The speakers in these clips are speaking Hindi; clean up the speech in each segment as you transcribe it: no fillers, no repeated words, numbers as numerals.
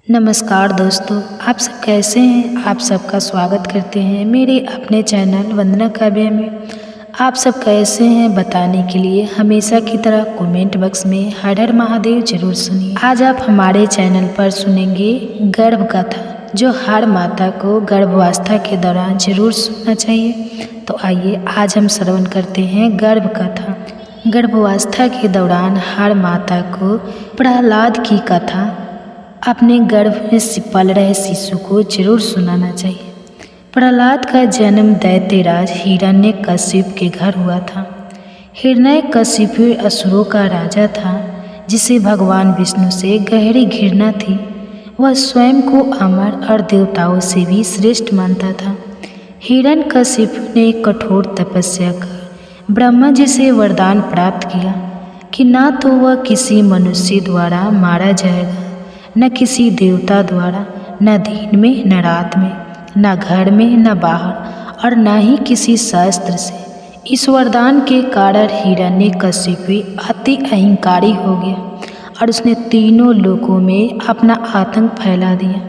नमस्कार दोस्तों, आप सब कैसे हैं। आप सबका स्वागत करते हैं मेरे अपने चैनल वंदना काव्य में। आप सब कैसे हैं बताने के लिए हमेशा की तरह कमेंट बॉक्स में हर हर महादेव जरूर सुनिए। आज आप हमारे चैनल पर सुनेंगे गर्भ कथा, जो हर माता को गर्भावस्था के दौरान जरूर सुनना चाहिए। तो आइए आज हम श्रवण करते हैं गर्भ कथा। गर्भावस्था के दौरान हर माता को प्रहलाद की कथा अपने गर्भ में पल रहे शिशु को जरूर सुनाना चाहिए। प्रहलाद का जन्म दैत्यराज हिरण्यकशिप के घर हुआ था। हिरण्यकशिप असुरों का राजा था, जिसे भगवान विष्णु से गहरी घृणा थी। वह स्वयं को अमर और देवताओं से भी श्रेष्ठ मानता था। हिरण्यकशिप ने कठोर तपस्या कर ब्रह्मा जी से वरदान प्राप्त किया कि न तो वह किसी मनुष्य द्वारा मारा जाएगा, न किसी देवता द्वारा, न दिन में न रात में, न घर में न बाहर, और न ही किसी शास्त्र से। इस वरदान के कारण हिरण्यकशिप अति अहंकारी हो गया और उसने तीनों लोकों में अपना आतंक फैला दिया।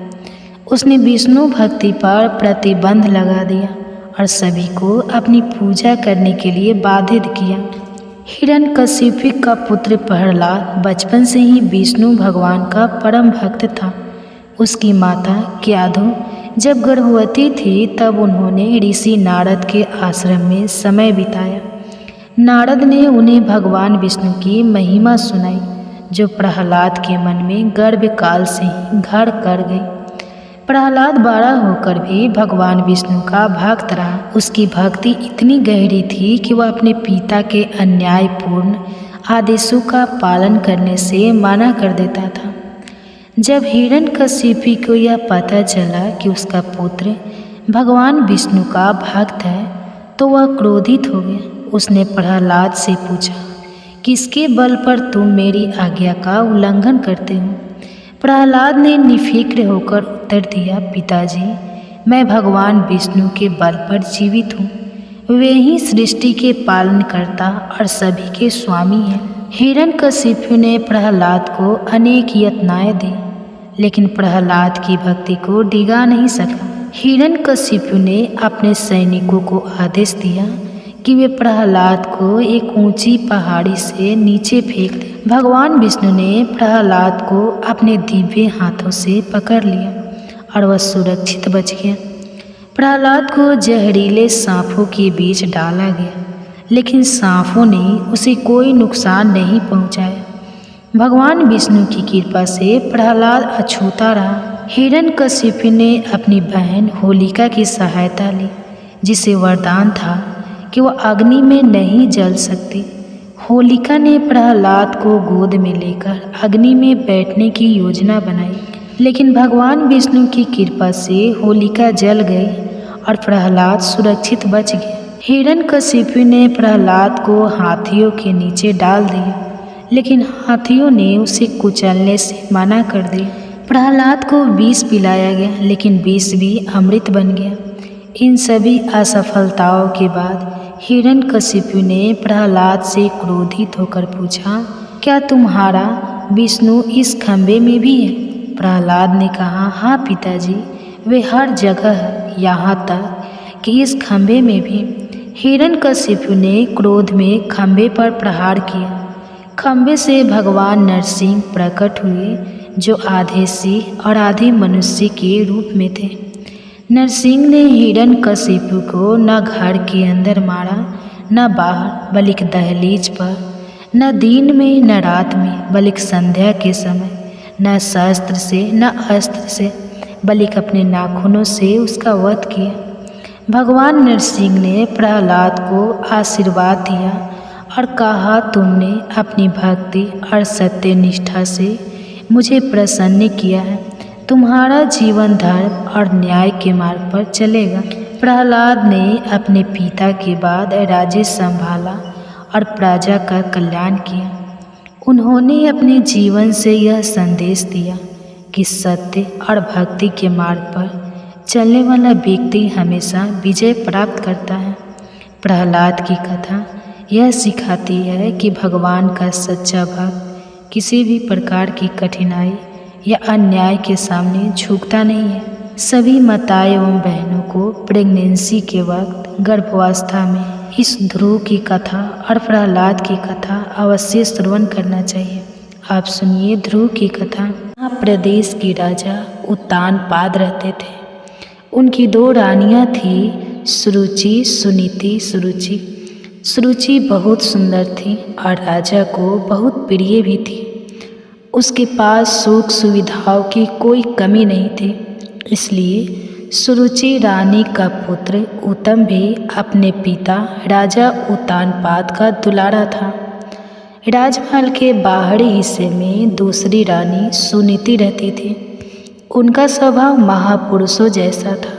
उसने विष्णु भक्ति पर प्रतिबंध लगा दिया और सभी को अपनी पूजा करने के लिए बाधित किया। हिरण्यकशिप का पुत्र प्रहलाद बचपन से ही विष्णु भगवान का परम भक्त था। उसकी माता क्याधु जब गर्भवती थी तब उन्होंने ऋषि नारद के आश्रम में समय बिताया। नारद ने उन्हें भगवान विष्णु की महिमा सुनाई, जो प्रहलाद के मन में गर्भकाल से ही घर कर गई। प्रहलाद बड़ा होकर भी भगवान विष्णु का भक्त रहा। उसकी भक्ति इतनी गहरी थी कि वह अपने पिता के अन्यायपूर्ण आदेशों का पालन करने से मना कर देता था। जब हिरण्यकशिप को यह पता चला कि उसका पुत्र भगवान विष्णु का भक्त है, तो वह क्रोधित हो गया। उसने प्रहलाद से पूछा, किसके बल पर तुम मेरी आज्ञा का उल्लंघन करते हो। प्रहलाद ने निफिक्र होकर उत्तर दिया, पिताजी, मैं भगवान विष्णु के बल पर जीवित हूँ। वे ही सृष्टि के पालनकर्ता और सभी के स्वामी हैं। हिरण्यकशिप ने प्रहलाद को अनेक यातनाएं दी, लेकिन प्रहलाद की भक्ति को डिगा नहीं सका। हिरण्यकशिप ने अपने सैनिकों को आदेश दिया कि वे प्रहलाद को एक ऊंची पहाड़ी से नीचे फेंक दें। भगवान विष्णु ने प्रहलाद को अपने दिव्य हाथों से पकड़ लिया और वह सुरक्षित बच गया। प्रहलाद को जहरीले सांपों के बीच डाला गया, लेकिन सांपों ने उसे कोई नुकसान नहीं पहुंचाया। भगवान विष्णु की कृपा से प्रहलाद अछूता रहा। हिरण्यकशिप ने अपनी बहन होलिका की सहायता ली, जिसे वरदान था कि वह अग्नि में नहीं जल सकती। होलिका ने प्रहलाद को गोद में लेकर अग्नि में बैठने की योजना बनाई, लेकिन भगवान विष्णु की कृपा से होलिका जल गई और प्रहलाद सुरक्षित बच गया। हिरण्यकशिप ने प्रहलाद को हाथियों के नीचे डाल दिया, लेकिन हाथियों ने उसे कुचलने से मना कर दिया। प्रहलाद को विष पिलाया गया, लेकिन विष भी अमृत बन गया। इन सभी असफलताओं के बाद हिरण्यकशिप ने प्रहलाद से क्रोधित होकर पूछा, क्या तुम्हारा विष्णु इस खंभे में भी है। प्रहलाद ने कहा, हाँ पिताजी, वे हर जगह है, यहाँ तक कि इस खंभे में भी। हिरण्यकशिप ने क्रोध में खंभे पर प्रहार किया। खंभे से भगवान नरसिंह प्रकट हुए, जो आधे सिंह और आधे मनुष्य के रूप में थे। नरसिंह ने हिरण्यकशिप को न घर के अंदर मारा, न बाहर, बल्कि दहलीज पर, न दिन में न रात में, बल्कि संध्या के समय, न शस्त्र से न अस्त्र से, बल्कि अपने नाखूनों से उसका वध किया। भगवान नरसिंह ने प्रहलाद को आशीर्वाद दिया और कहा, तुमने अपनी भक्ति और सत्य निष्ठा से मुझे प्रसन्न किया है। तुम्हारा जीवन धर्म और न्याय के मार्ग पर चलेगा। प्रहलाद ने अपने पिता के बाद राज्य संभाला और प्रजा का कल्याण किया। उन्होंने अपने जीवन से यह संदेश दिया कि सत्य और भक्ति के मार्ग पर चलने वाला व्यक्ति हमेशा विजय प्राप्त करता है। प्रहलाद की कथा यह सिखाती है कि भगवान का सच्चा भक्त किसी भी प्रकार की कठिनाई या अन्याय के सामने झुकता नहीं है। सभी माताएं एवं बहनों को प्रेगनेंसी के वक्त गर्भावस्था में इस ध्रुव की कथा और प्रहलाद की कथा अवश्य श्रवण करना चाहिए। आप सुनिए ध्रुव की कथा। यहाँ प्रदेश की राजा उत्तानपाद रहते थे। उनकी 2 रानियाँ थी, सुरुचि, सुनीति। सुरुचि बहुत सुंदर थी और राजा को बहुत प्रिय भी थी। उसके पास सुख सुविधाओं की कोई कमी नहीं थी। इसलिए सुरुचि रानी का पुत्र उत्तम भी अपने पिता राजा उत्तानपाद का दुलारा था। राजमहल के बाहरी हिस्से में दूसरी रानी सुनीति रहती थी। उनका स्वभाव महापुरुषों जैसा था।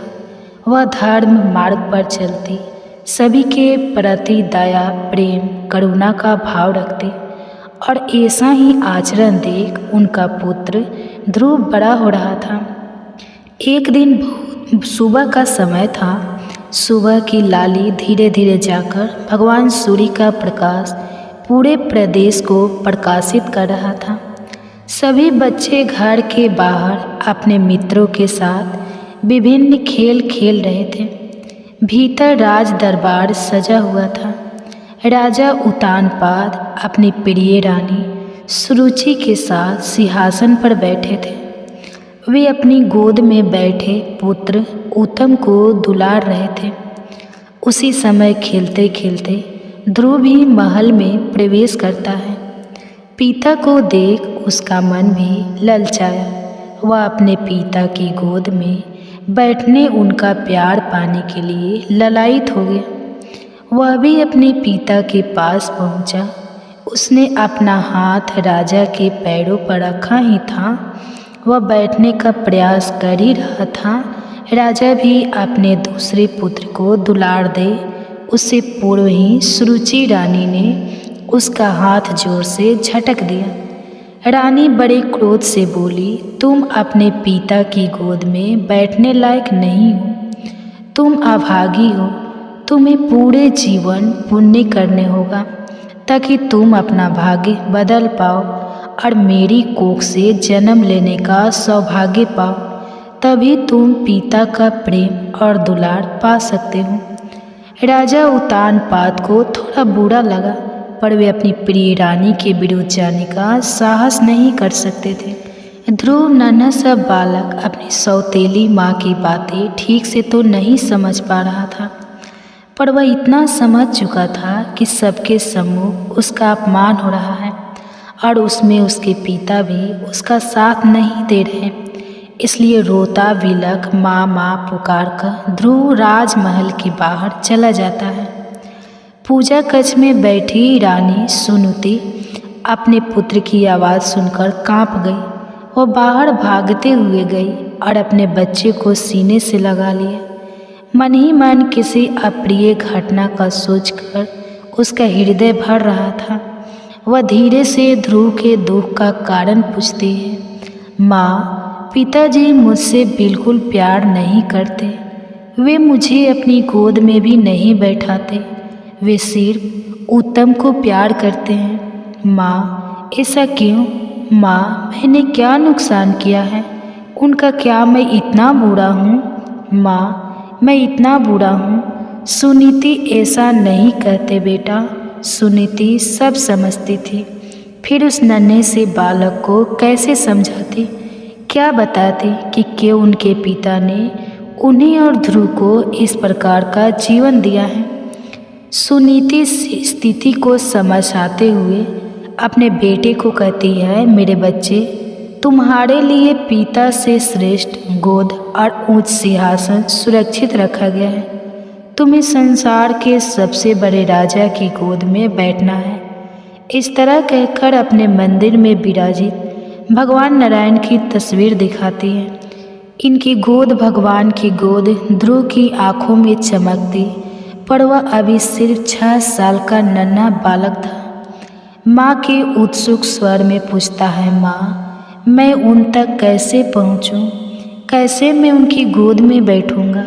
वह धर्म मार्ग पर चलती, सभी के प्रति दया, प्रेम, करुणा का भाव रखती और ऐसा ही आचरण देख उनका पुत्र ध्रुव बड़ा हो रहा था। एक दिन सुबह का समय था। सुबह की लाली धीरे धीरे जाकर भगवान सूर्य का प्रकाश पूरे प्रदेश को प्रकाशित कर रहा था। सभी बच्चे घर के बाहर अपने मित्रों के साथ विभिन्न खेल खेल रहे थे। भीतर राज दरबार सजा हुआ था। राजा उत्तानपाद अपनी प्रिय रानी सुरुचि के साथ सिंहासन पर बैठे थे। वे अपनी गोद में बैठे पुत्र उत्तम को दुलार रहे थे। उसी समय खेलते खेलते ध्रुव भी महल में प्रवेश करता है। पिता को देख उसका मन भी ललचाया। वह अपने पिता की गोद में बैठने, उनका प्यार पाने के लिए ललायित हो गया। वह भी अपने पिता के पास पहुंचा। उसने अपना हाथ राजा के पैरों पर रखा ही था। वह बैठने का प्रयास कर ही रहा था। राजा भी अपने दूसरे पुत्र को दुलार दे उससे पूर्व ही सुरुचि रानी ने उसका हाथ जोर से झटक दिया। रानी बड़े क्रोध से बोली, तुम अपने पिता की गोद में बैठने लायक नहीं हो। तुम अभागी हो। तुम्हें पूरे जीवन पुण्य करने होगा ताकि तुम अपना भाग्य बदल पाओ और मेरी कोख से जन्म लेने का सौभाग्य पाओ। तभी तुम पिता का प्रेम और दुलार पा सकते हो। राजा उत्तानपाद को थोड़ा बुरा लगा, पर वे अपनी प्रिय रानी के विरुद्ध जाने का साहस नहीं कर सकते थे। ध्रुव नन्हा सा बालक अपनी सौतेली माँ की बातें ठीक से तो नहीं समझ पा रहा था, पर वह इतना समझ चुका था कि सबके सम्मुख उसका अपमान हो रहा है और उसमें उसके पिता भी उसका साथ नहीं दे रहे। इसलिए रोता विलख माँ माँ पुकार कर ध्रुव राजमहल के बाहर चला जाता है। पूजा कक्ष में बैठी रानी सुनीति अपने पुत्र की आवाज़ सुनकर कांप गई। वह बाहर भागते हुए गई और अपने बच्चे को सीने से लगा लिया। मन ही मन किसी अप्रिय घटना का सोचकर उसका हृदय भर रहा था। वह धीरे से ध्रुव के दुख का कारण पूछती है। माँ, पिताजी मुझसे बिल्कुल प्यार नहीं करते। वे मुझे अपनी गोद में भी नहीं बैठाते। वे सिर्फ उत्तम को प्यार करते हैं। माँ, ऐसा क्यों? माँ, मैंने क्या नुकसान किया है? उनका क्या मैं इतना बुरा हूँ? माँ, मैं इतना बुरा हूँ? सुनीति ऐसा नहीं कहते बेटा। सुनीति सब समझती थी। फिर उस नन्हे से बालक को कैसे समझाती, क्या बताती कि क्यों उनके पिता ने उन्हें और ध्रुव को इस प्रकार का जीवन दिया है। सुनीति स्थिति को समझाते हुए अपने बेटे को कहती है, मेरे बच्चे, तुम्हारे लिए पिता से श्रेष्ठ गोद और ऊंच सिंहासन सुरक्षित रखा गया है। तुम्हें संसार के सबसे बड़े राजा की गोद में बैठना है। इस तरह कहकर अपने मंदिर में विराजित भगवान नारायण की तस्वीर दिखाती है। इनकी गोद भगवान की गोद ध्रुव की आंखों में चमकती, पर वह अभी सिर्फ 6 साल का नन्हा बालक था। माँ के उत्सुक स्वर में पूछता है, माँ, मैं उन तक कैसे पहुँचूँ? कैसे मैं उनकी गोद में बैठूँगा?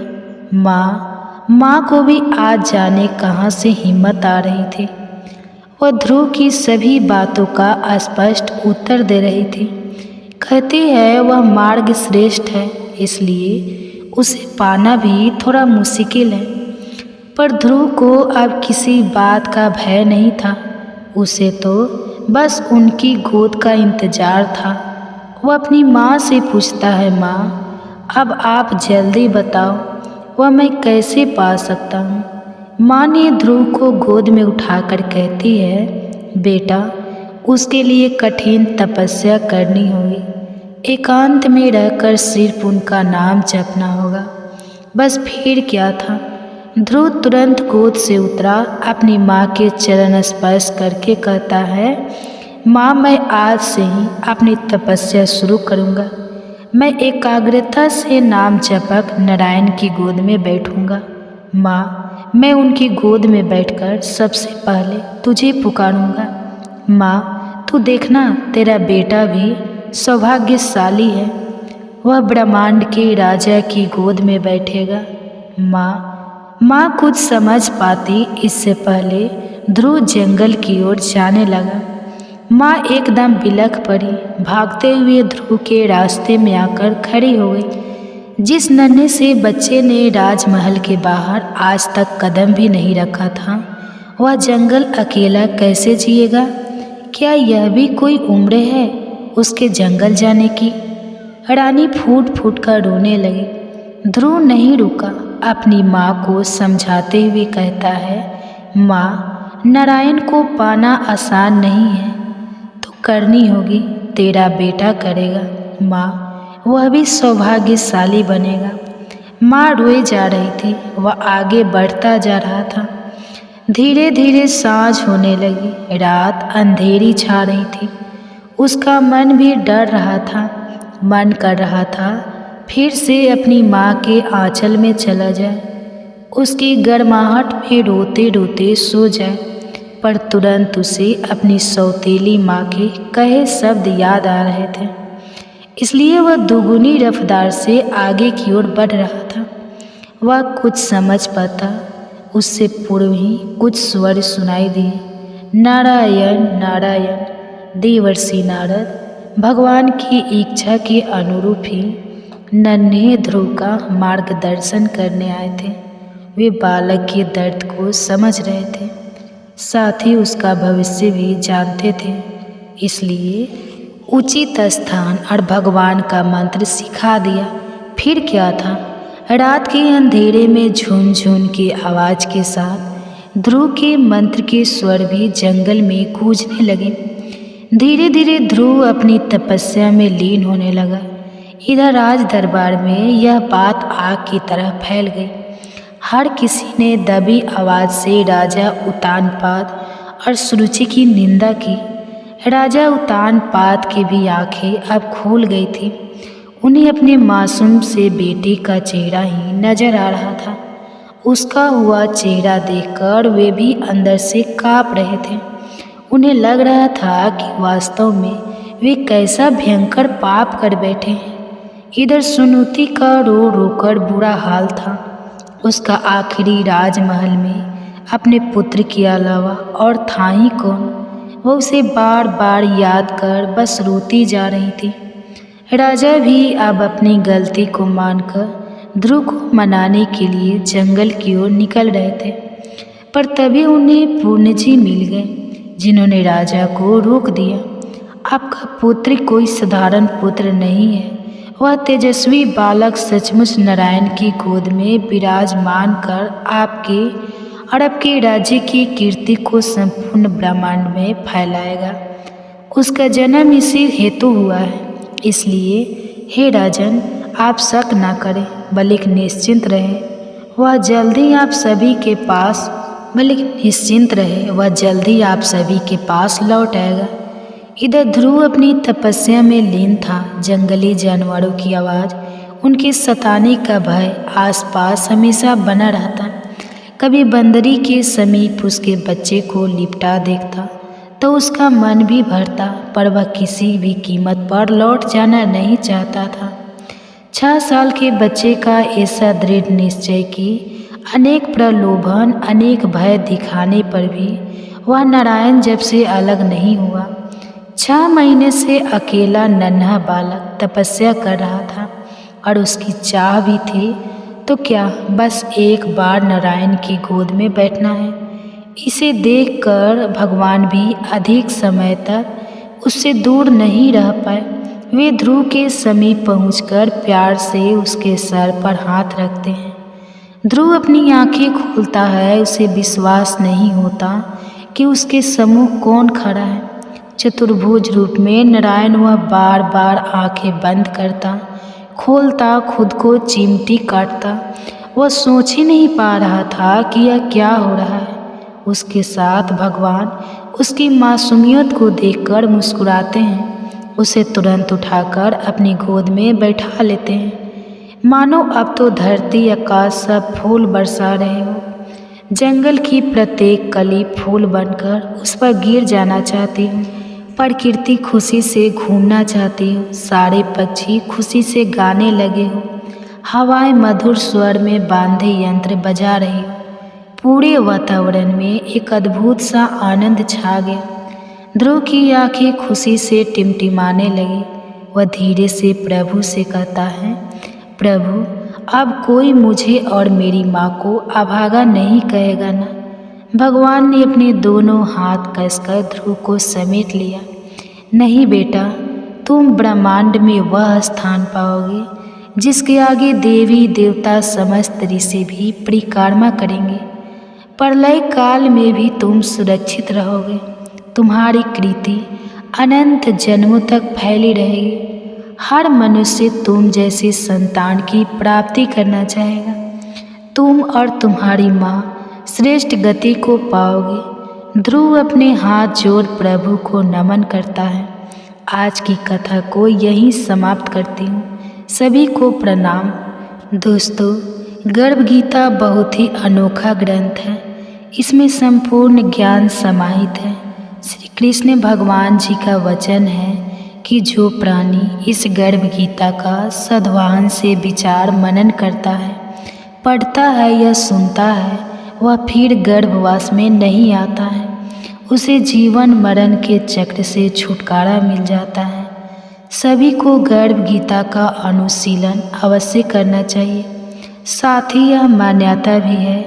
माँ को भी आज जाने कहाँ से हिम्मत आ रही थी। वह ध्रुव की सभी बातों का स्पष्ट उत्तर दे रही थी। कहती है वह मार्ग श्रेष्ठ है, इसलिए उसे पाना भी थोड़ा मुश्किल है। पर ध्रुव को अब किसी बात का भय नहीं था। उसे तो बस उनकी गोद का इंतजार था। वह अपनी माँ से पूछता है, माँ अब आप जल्दी बताओ वह मैं कैसे पा सकता हूँ। माँ ने ध्रुव को गोद में उठाकर कहती है, बेटा उसके लिए कठिन तपस्या करनी होगी। एकांत में रहकर सिर्फ उनका नाम जपना होगा, बस फिर क्या था। ध्रुव तुरंत गोद से उतरा, अपनी माँ के चरण स्पर्श करके कहता है, माँ मैं आज से ही अपनी तपस्या शुरू करूँगा। मैं एकाग्रता से नाम जपक नारायण की गोद में बैठूँगा। माँ मैं उनकी गोद में बैठकर सबसे पहले तुझे पुकारूँगा। माँ तू देखना तेरा बेटा भी सौभाग्यशाली है, वह ब्रह्मांड के राजा की गोद में बैठेगा। माँ कुछ समझ पाती इससे पहले ध्रुव जंगल की ओर जाने लगा। माँ एकदम बिलख पड़ी, भागते हुए ध्रुव के रास्ते में आकर खड़ी हो गई। जिस नन्हे से बच्चे ने राजमहल के बाहर आज तक कदम भी नहीं रखा था, वह जंगल अकेला कैसे जिएगा। क्या यह भी कोई उम्र है उसके जंगल जाने की। रानी फूट फूट कर रोने लगी। ध्रुव नहीं रुका, अपनी माँ को समझाते हुए कहता है, माँ नारायण को पाना आसान नहीं है, तो करनी होगी, तेरा बेटा करेगा। माँ वह भी सौभाग्यशाली बनेगा। माँ रोए जा रही थी, वह आगे बढ़ता जा रहा था। धीरे धीरे सांझ होने लगी, रात अंधेरी छा रही थी। उसका मन भी डर रहा था, मन कर रहा था फिर से अपनी माँ के आंचल में चला जाए, उसकी गर्माहट में रोते रोते सो जाए। पर तुरंत उसे अपनी सौतेली माँ के कहे शब्द याद आ रहे थे, इसलिए वह दुगुनी रफ्तार से आगे की ओर बढ़ रहा था। वह कुछ समझ पाता उससे पूर्व ही कुछ स्वर सुनाई दिए, नारायण नारायण। देवर्षि नारद भगवान की इच्छा के अनुरूप ही नन्हे ध्रुव का मार्गदर्शन करने आए थे। वे बालक के दर्द को समझ रहे थे, साथ ही उसका भविष्य भी जानते थे, इसलिए उचित स्थान और भगवान का मंत्र सिखा दिया। फिर क्या था, रात के अंधेरे में झुनझुन की आवाज़ के साथ ध्रुव के मंत्र के स्वर भी जंगल में गूंजने लगे। धीरे धीरे ध्रुव अपनी तपस्या में लीन होने लगा। इधर राज दरबार में यह बात आग की तरह फैल गई। हर किसी ने दबी आवाज़ से राजा उत्तानपाद और सुरुचि की निंदा की। राजा उत्तानपाद की भी आंखें अब खुल गई थी। उन्हें अपने मासूम से बेटे का चेहरा ही नजर आ रहा था। उसका हुआ चेहरा देखकर वे भी अंदर से काँप रहे थे। उन्हें लग रहा था कि वास्तव में वे कैसा भयंकर पाप कर बैठे हैं। इधर सुनुति का रो रोकर बुरा हाल था। उसका आखिरी राजमहल में अपने पुत्र के अलावा और था ही कौन। वह उसे बार बार याद कर बस रोती जा रही थी। राजा भी अब अपनी गलती को मानकर ध्रुव को मनाने के लिए जंगल की ओर निकल रहे थे, पर तभी उन्हें पूर्ण जी मिल गए, जिन्होंने राजा को रोक दिया। आपका पुत्र कोई साधारण पुत्र नहीं है, वह तेजस्वी बालक सचमुच नारायण की गोद में विराजमान कर आपके और आपके राज्य की कीर्ति को संपूर्ण ब्रह्मांड में फैलाएगा। उसका जन्म इसी हेतु हुआ है, इसलिए हे राजन आप शक ना करें बल्कि निश्चिंत रहें। वह जल्दी आप सभी के पास लौट आएगा। इधर ध्रुव अपनी तपस्या में लीन था। जंगली जानवरों की आवाज़, उनके सताने का भय आसपास हमेशा बना रहता। कभी बंदरी के समीप उसके बच्चे को लिपटा देखता तो उसका मन भी भरता, पर वह किसी भी कीमत पर लौट जाना नहीं चाहता था। 6 साल के बच्चे का ऐसा दृढ़ निश्चय कि अनेक प्रलोभन अनेक भय दिखाने पर भी वह नारायण जब से अलग नहीं हुआ। 6 महीने से अकेला नन्हा बालक तपस्या कर रहा था और उसकी चाह भी थी, तो क्या बस एक बार नारायण की गोद में बैठना है। इसे देखकर भगवान भी अधिक समय तक उससे दूर नहीं रह पाए। वे ध्रुव के समीप पहुंचकर प्यार से उसके सर पर हाथ रखते हैं। ध्रुव अपनी आंखें खोलता है, उसे विश्वास नहीं होता कि उसके सम्मुख कौन खड़ा है। चतुर्भुज रूप में नारायण वह बार बार आंखें बंद करता, खोलता, खुद को चिमटी काटता। वह सोच ही नहीं पा रहा था कि यह क्या हो रहा है। उसके साथ भगवान उसकी मासूमियत को देखकर मुस्कुराते हैं, उसे तुरंत उठाकर अपनी गोद में बैठा लेते हैं, मानो अब तो धरती आकाश सब फूल बरसा रहे हो। जंगल की प्रत्येक कली फूल बनकर उस पर गिर जाना चाहती हूँ। प्रकृति खुशी से घूमना चाहती हूँ, सारे पक्षी खुशी से गाने लगे हो, हवाएं मधुर स्वर में बांधे यंत्र बजा रही हो। पूरे वातावरण में एक अद्भुत सा आनंद छा गया। ध्रुव की आंखें खुशी से टिमटिमाने लगी। वह धीरे से प्रभु से कहता है, प्रभु, अब कोई मुझे और मेरी माँ को अभागा नहीं कहेगा ना। भगवान ने अपने दोनों हाथ कसकर ध्रुव को समेट लिया। नहीं बेटा, तुम ब्रह्मांड में वह स्थान पाओगे जिसके आगे देवी देवता समस्त ऋषि भी परिक्रमा करेंगे। प्रलय काल में भी तुम सुरक्षित रहोगे। तुम्हारी कृति अनंत जन्मों तक फैली रहेगी। हर मनुष्य तुम जैसे संतान की प्राप्ति करना चाहेगा। तुम और तुम्हारी माँ श्रेष्ठ गति को पाओगे। ध्रुव अपने हाथ जोड़ प्रभु को नमन करता है। आज की कथा को यहीं समाप्त करती हूँ। सभी को प्रणाम। दोस्तों, गर्भ गीता बहुत ही अनोखा ग्रंथ है। इसमें संपूर्ण ज्ञान समाहित है। श्री कृष्ण भगवान जी का वचन है कि जो प्राणी इस गर्भ गीता का सद्भाव से विचार मनन करता है, पढ़ता है या सुनता है, वह फिर गर्भवास में नहीं आता है। उसे जीवन मरण के चक्र से छुटकारा मिल जाता है। सभी को गर्भ गीता का अनुशीलन अवश्य करना चाहिए। साथ ही यह मान्यता भी है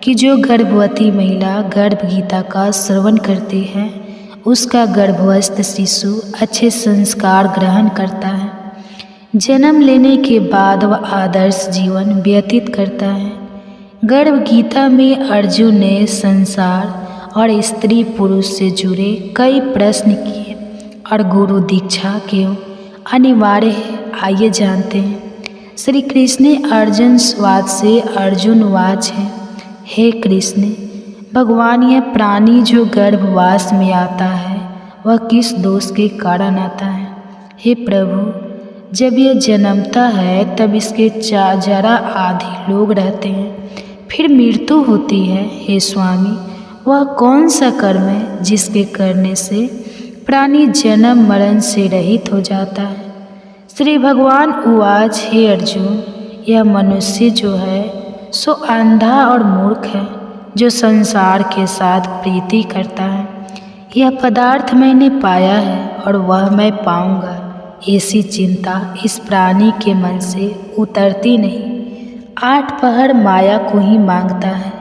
कि जो गर्भवती महिला गर्भ गीता का श्रवण करती है, उसका गर्भस्थ शिशु अच्छे संस्कार ग्रहण करता है। जन्म लेने के बाद वह आदर्श जीवन व्यतीत करता है। गर्भ गीता में अर्जुन ने संसार और स्त्री पुरुष से जुड़े कई प्रश्न किए और गुरु दीक्षा क्यों अनिवार्य है, आइए जानते हैं। श्री कृष्ण अर्जुन स्वाद से अर्जुन वाच है, हे कृष्ण भगवान, यह प्राणी जो गर्भवास में आता है वह किस दोष के कारण आता है। हे प्रभु, जब यह जन्मता है तब इसके जरा आधे लोग रहते हैं, फिर मृत्यु होती है। हे स्वामी, वह कौन सा कर्म है जिसके करने से प्राणी जन्म मरण से रहित हो जाता है। श्री भगवान उवाच, हे अर्जुन, यह मनुष्य जो है सो अंधा और मूर्ख है, जो संसार के साथ प्रीति करता है। यह पदार्थ मैंने पाया है और वह मैं पाऊंगा, ऐसी चिंता इस प्राणी के मन से उतरती नहीं। 8 पहर माया को ही मांगता है।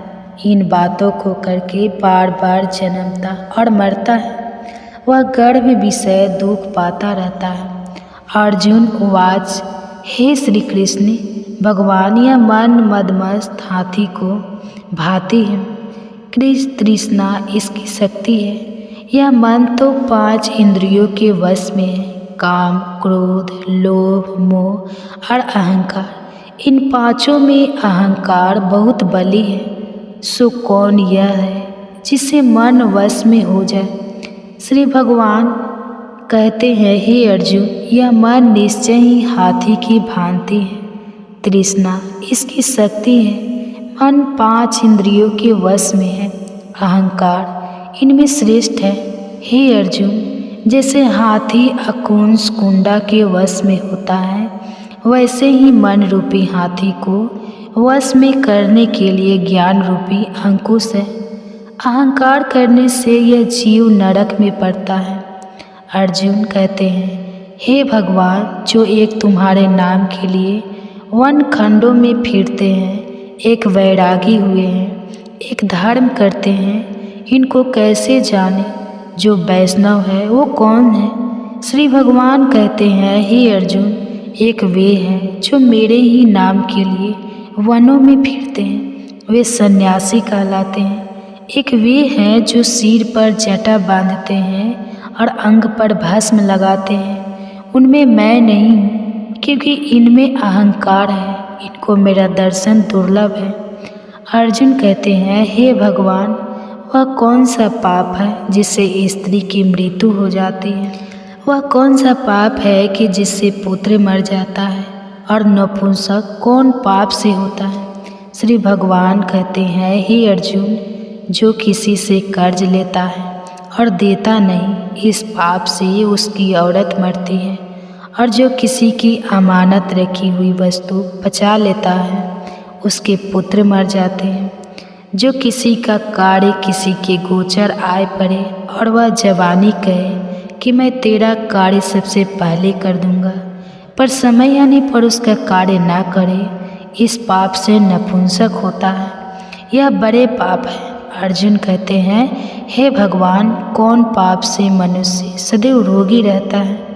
इन बातों को करके बार बार जन्मता और मरता है। वह गर्भ विषय दुख पाता रहता है। अर्जुन उवाच, हे श्री कृष्ण भगवान, यह मन मदमस्त हाथी को भाती है। कृष्ण तृष्णा इसकी शक्ति है। यह मन तो 5 इंद्रियों के वश में है, काम, क्रोध, लोभ, मोह और अहंकार। इन 5 में अहंकार बहुत बली है। सो कौन यह है जिसे मन वश में हो जाए। श्री भगवान कहते हैं, हे अर्जुन, यह मन निश्चय ही हाथी की भांति है। तृष्णा इसकी शक्ति है। मन 5 इंद्रियों के वश में है। अहंकार इनमें श्रेष्ठ है। हे अर्जुन, जैसे हाथी अकुंस कुंडा के वश में होता है, वैसे ही मन रूपी हाथी को वश में करने के लिए ज्ञान रूपी अंकुश है। अहंकार करने से यह जीव नरक में पड़ता है, अर्जुन कहते हैं, हे भगवान, जो एक तुम्हारे नाम के लिए वन खंडों में फिरते हैं, एक वैरागी हुए हैं, एक धर्म करते हैं, इनको कैसे जाने? जो वैष्णव है वो कौन है? श्री भगवान कहते हैं, हे अर्जुन, एक वे हैं जो मेरे ही नाम के लिए वनों में फिरते हैं, वे सन्यासी कहलाते हैं। एक वे हैं जो सिर पर जटा बांधते हैं और अंग पर भस्म लगाते हैं। उनमें मैं नहीं हूँ, क्योंकि इनमें अहंकार है, इनको मेरा दर्शन दुर्लभ है। अर्जुन कहते हैं, हे भगवान, वह कौन सा पाप है जिससे स्त्री की मृत्यु हो जाती है? वह कौन सा पाप है कि जिससे पुत्र मर जाता है? और नपुंसक कौन पाप से होता है? श्री भगवान कहते हैं, हे अर्जुन, जो किसी से कर्ज लेता है और देता नहीं, इस पाप से उसकी औरत मरती है। और जो किसी की अमानत रखी हुई वस्तु बचा लेता है, उसके पुत्र मर जाते हैं। जो किसी का कार्य किसी के गोचर आय पड़े और वह जवानी कहे कि मैं तेरा कार्य सबसे पहले कर दूंगा, पर समय आने पर उसका कार्य ना करे, इस पाप से नपुंसक होता है। यह बड़े पाप है। अर्जुन कहते हैं, हे भगवान, कौन पाप से मनुष्य सदैव रोगी रहता है?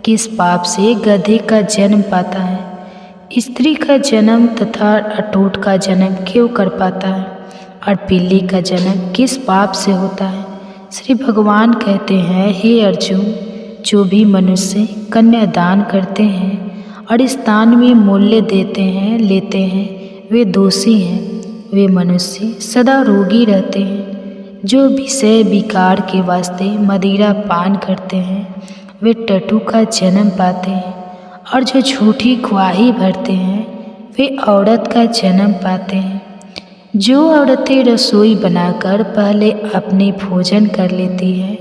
किस पाप से गधे का जन्म पाता है? स्त्री का जन्म तथा अटूट का जन्म क्यों कर पाता है? और पिल्ली का जन्म किस पाप से होता है? श्री भगवान कहते हैं, हे अर्जुन, जो भी मनुष्य कन्यादान करते हैं और इस दान में मूल्य देते हैं लेते हैं, वे दोषी हैं। वे मनुष्य सदा रोगी रहते हैं। जो विषय विकार के वास्ते मदिरा पान करते हैं, वे टट्टू का जन्म पाते हैं। और जो झूठी ग्वाही भरते हैं, वे औरत का जन्म पाते हैं। जो औरतें रसोई बनाकर पहले अपने भोजन कर लेती हैं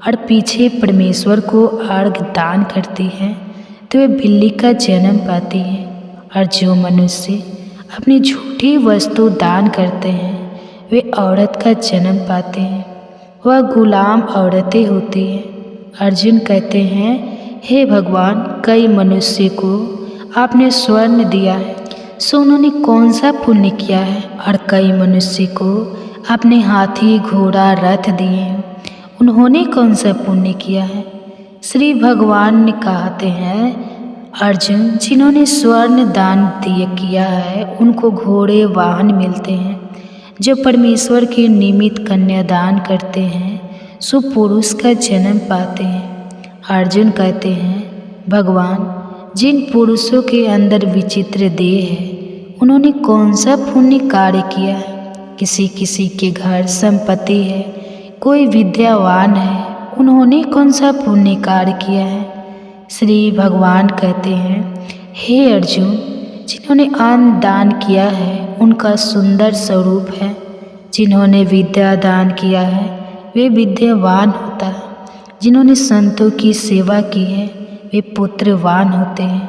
और पीछे परमेश्वर को अर्घ दान करती हैं, तो वे बिल्ली का जन्म पाती हैं। और जो मनुष्य अपनी झूठी वस्तु दान करते हैं, वे औरत का जन्म पाते हैं। वह गुलाम औरतें होती हैं। अर्जुन कहते हैं, हे भगवान, कई मनुष्य को आपने स्वर्ण दिया है, सो उन्होंने कौन सा पुण्य किया है? और कई मनुष्य को आपने हाथी घोड़ा रथ दिए हैं, उन्होंने कौन सा पुण्य किया है? श्री भगवान ने कहते हैं, अर्जुन, जिन्होंने स्वर्ण दान किया है, उनको घोड़े वाहन मिलते हैं। जो परमेश्वर के निमित्त कन्यादान करते हैं, सो पुरुष का जन्म पाते हैं। अर्जुन कहते हैं, भगवान, जिन पुरुषों के अंदर विचित्र देह है, उन्होंने कौन सा पुण्य कार्य किया है? किसी किसी के घर संपत्ति है, कोई विद्यावान है, उन्होंने कौन सा पुण्य कार्य किया है? श्री भगवान कहते हैं, हे अर्जुन, जिन्होंने अन्न दान किया है, उनका सुंदर स्वरूप है। जिन्होंने विद्या दान किया है, वे विद्यावान होता है। जिन्होंने संतों की सेवा की है, वे पुत्रवान होते हैं।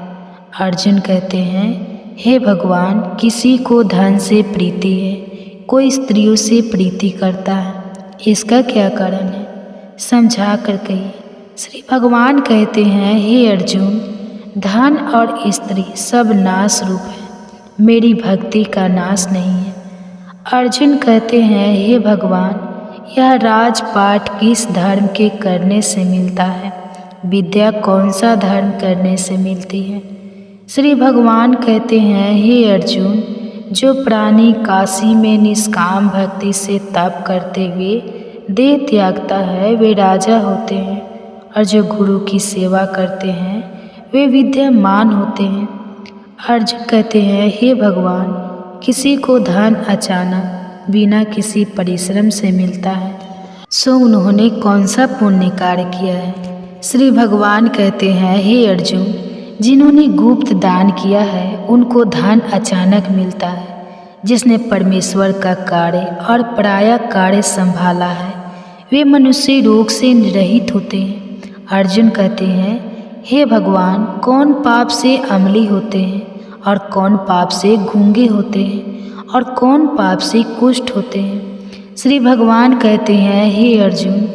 अर्जुन कहते हैं, हे भगवान, किसी को धन से प्रीति है, कोई स्त्रियों से प्रीति करता है, इसका क्या कारण है? समझा कर कहिए। श्री भगवान कहते हैं, हे अर्जुन, धन और स्त्री सब नाश रूप है, मेरी भक्ति का नाश नहीं है। अर्जुन कहते हैं, हे भगवान, यह राजपाट किस धर्म के करने से मिलता है? विद्या कौन सा धर्म करने से मिलती है? श्री भगवान कहते हैं, हे अर्जुन, जो प्राणी काशी में निष्काम भक्ति से तप करते हुए देह त्यागता है, वे राजा होते हैं। और जो गुरु की सेवा करते हैं, वे विद्यामान होते हैं। अर्जुन कहते हैं, हे भगवान, किसी को धन अचानक बिना किसी परिश्रम से मिलता है, सो उन्होंने कौन सा पुण्य कार्य किया है? श्री भगवान कहते हैं, हे अर्जुन, जिन्होंने गुप्त दान किया है, उनको धन अचानक मिलता है। जिसने परमेश्वर का कार्य और पराया कार्य संभाला है, वे मनुष्य रोग से रहित होते हैं। अर्जुन कहते हैं, हे भगवान, कौन पाप से अमली होते हैं और कौन पाप से गूंगे होते हैं और कौन पाप से कुष्ठ होते हैं? श्री भगवान कहते हैं, हे अर्जुन,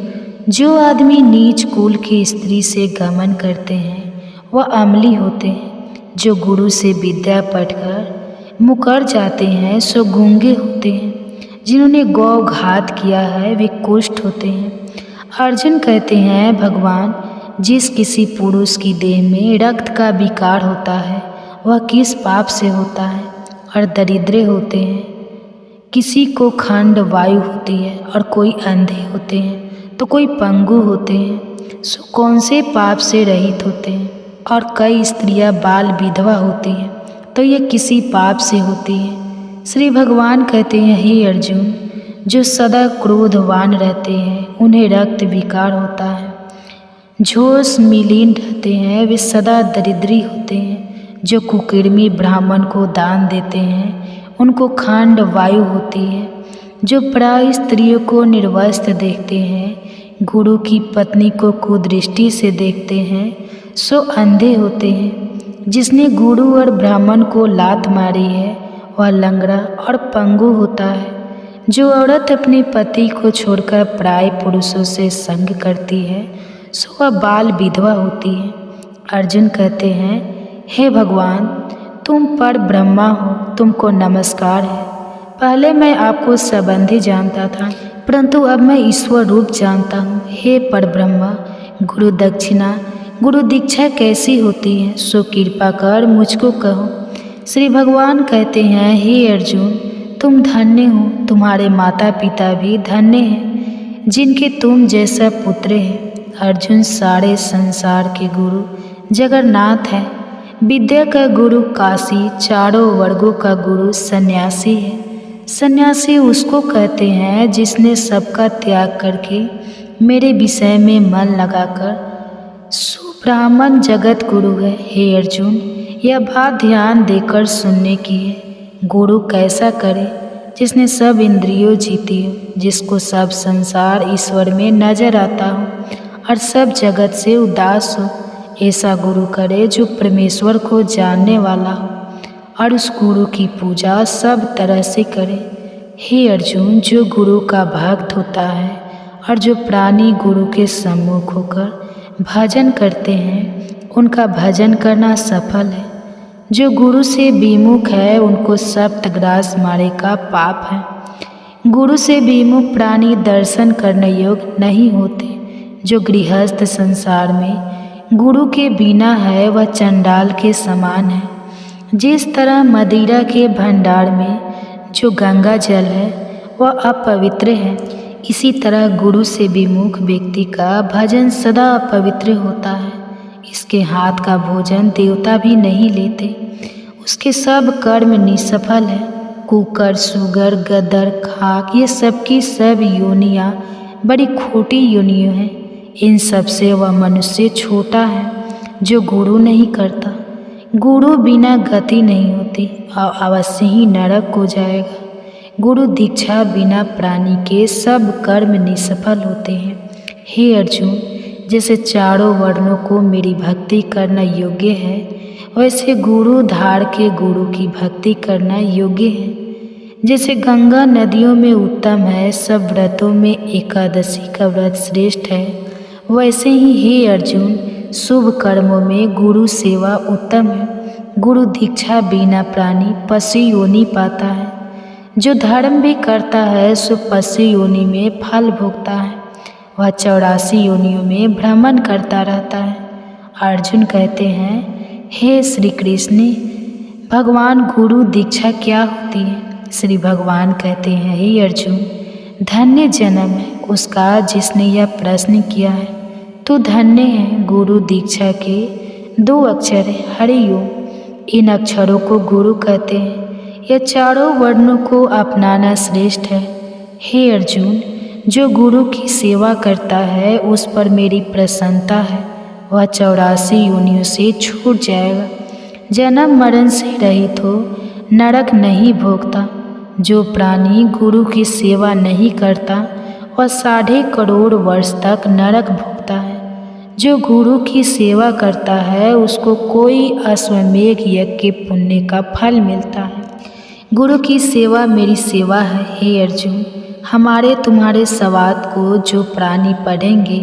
जो आदमी नीच कुल की स्त्री से गमन करते हैं वह अमली होते हैं। जो गुरु से विद्या पढ़कर मुकर जाते हैं सो गूंगे होते हैं। जिन्होंने गौ घात किया है वे कुष्ठ होते हैं। अर्जुन कहते हैं, भगवान, जिस किसी पुरुष की देह में रक्त का विकार होता है वह किस पाप से होता है? और दरिद्र होते हैं। किसी को खंड वायु होती है और कोई अंधे होते हैं तो कोई पंगु होते हैं, सो कौन से पाप से रहित होते हैं? और कई स्त्रियां बाल विधवा होती हैं तो ये किसी पाप से होती हैं? श्री भगवान कहते हैं, हे अर्जुन, जो सदा क्रोधवान रहते हैं उन्हें रक्त विकार होता है। झोस मिलीन रहते हैं वे सदा दरिद्री होते हैं। जो कुकर्मी ब्राह्मण को दान देते हैं उनको खंड वायु होती है। जो प्राय स्त्रियों को निर्वस्त्र देखते हैं, गुरु की पत्नी को कुदृष्टि से देखते हैं, सो अंधे होते हैं। जिसने गुरु और ब्राह्मण को लात मारी है वह लंगड़ा और पंगु होता है। जो औरत अपने पति को छोड़कर प्राय पुरुषों से संग करती है सो वह बाल विधवा होती है। अर्जुन कहते हैं, हे भगवान, तुम पर ब्रह्मा हो, तुमको नमस्कार है। पहले मैं आपको संबंधी जानता था परंतु अब मैं ईश्वर रूप जानता हूँ। हे पर ब्रह्मा, गुरु दीक्षा कैसी होती है सो कृपा कर मुझको कहो। श्री भगवान कहते हैं, हे अर्जुन, तुम धन्य हो, तुम्हारे माता पिता भी धन्य हैं जिनके तुम जैसा पुत्र है। अर्जुन, सारे संसार के गुरु जगन्नाथ है। विद्या का गुरु काशी, चारों वर्गों का गुरु सन्यासी है। सन्यासी उसको कहते हैं जिसने सबका त्याग करके मेरे विषय में मन लगाकर सुब्राह्मण जगत गुरु है। हे अर्जुन, यह बात ध्यान देकर सुनने की है। गुरु कैसा करे? जिसने सब इंद्रियों जीती हो, जिसको सब संसार ईश्वर में नजर आता हो और सब जगत से उदास हो। ऐसा गुरु करे जो परमेश्वर को जानने वाला हो और उस गुरु की पूजा सब तरह से करे। हे अर्जुन, जो गुरु का भक्त होता है और जो प्राणी गुरु के सम्मुख होकर भजन करते हैं उनका भजन करना सफल है। जो गुरु से विमुख है उनको सप्तग्रास मारे का पाप है। गुरु से विमुख प्राणी दर्शन करने योग्य नहीं होते। जो गृहस्थ संसार में गुरु के बिना है वह चंडाल के समान है। जिस तरह मदिरा के भंडार में जो गंगा जल है वह अपवित्र है, इसी तरह गुरु से विमुख व्यक्ति का भजन सदा अपवित्र होता है। इसके हाथ का भोजन देवता भी नहीं लेते। उसके सब कर्म निष्फल है। कुकर, सुगर, गदर, खाक, ये सब की सब योनियाँ बड़ी खोटी योनियाँ हैं। इन सब से वह मनुष्य छोटा है जो गुरु नहीं करता। गुरु बिना गति नहीं होती और अवश्य ही नरक को जाएगा। गुरु दीक्षा बिना प्राणी के सब कर्म निष्फल होते हैं। हे अर्जुन, जैसे चारों वर्णों को मेरी भक्ति करना योग्य है वैसे गुरु धार के गुरु की भक्ति करना योग्य है। जैसे गंगा नदियों में उत्तम है, सब व्रतों में एकादशी का व्रत श्रेष्ठ है, वैसे ही हे अर्जुन, शुभ कर्मों में गुरु सेवा उत्तम है। गुरु दीक्षा बिना प्राणी पशु योनि पाता है। जो धर्म भी करता है सो पशु योनि में फल भोगता है। वह 84 योनियों में भ्रमण करता रहता है। अर्जुन कहते हैं, हे श्री कृष्ण, भगवान गुरु दीक्षा क्या होती है? श्री भगवान कहते हैं, हे अर्जुन, धन्य जन्म है उसका जिसने यह प्रश्न किया है। तो धन्य है। गुरु दीक्षा के 2 अक्षर है, हरि ओम। इन अक्षरों को गुरु कहते हैं। यह चारों वर्णों को अपनाना श्रेष्ठ है। हे अर्जुन, जो गुरु की सेवा करता है उस पर मेरी प्रसन्नता है। वह 84 योनियों से छूट जाएगा, जन्म मरण से रहित हो, नरक नहीं भोगता। जो प्राणी गुरु की सेवा नहीं करता वह 1.5 करोड़ वर्ष तक नरक भोगता है। जो गुरु की सेवा करता है उसको कोई अश्वमेघ यज्ञ के पुण्य का फल मिलता है। गुरु की सेवा मेरी सेवा है। हे अर्जुन, हमारे तुम्हारे सवाद को जो प्राणी पढ़ेंगे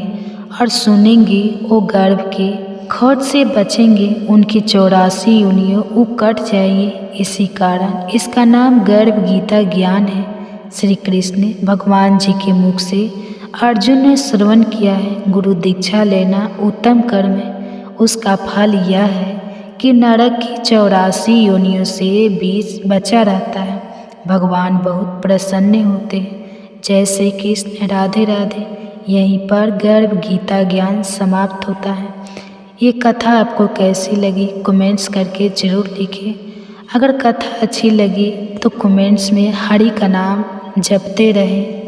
और सुनेंगे वो गर्भ के खोट से बचेंगे, उनकी 84 योनियों वो कट जाएगी। इसी कारण इसका नाम गर्भ गीता ज्ञान है। श्री कृष्ण भगवान जी के मुख से अर्जुन ने श्रवण किया है। गुरु दीक्षा लेना उत्तम कर्म है। उसका फल यह है कि नरक की 84 योनियों से बीच बचा रहता है। भगवान बहुत प्रसन्न होते हैं। जय श्री कृष्ण। राधे राधे। यहीं पर गर्भ गीता ज्ञान समाप्त होता है। ये कथा आपको कैसी लगी कमेंट्स करके ज़रूर लिखिए। अगर कथा अच्छी लगी तो कमेंट्स में हरि का नाम जपते रहें।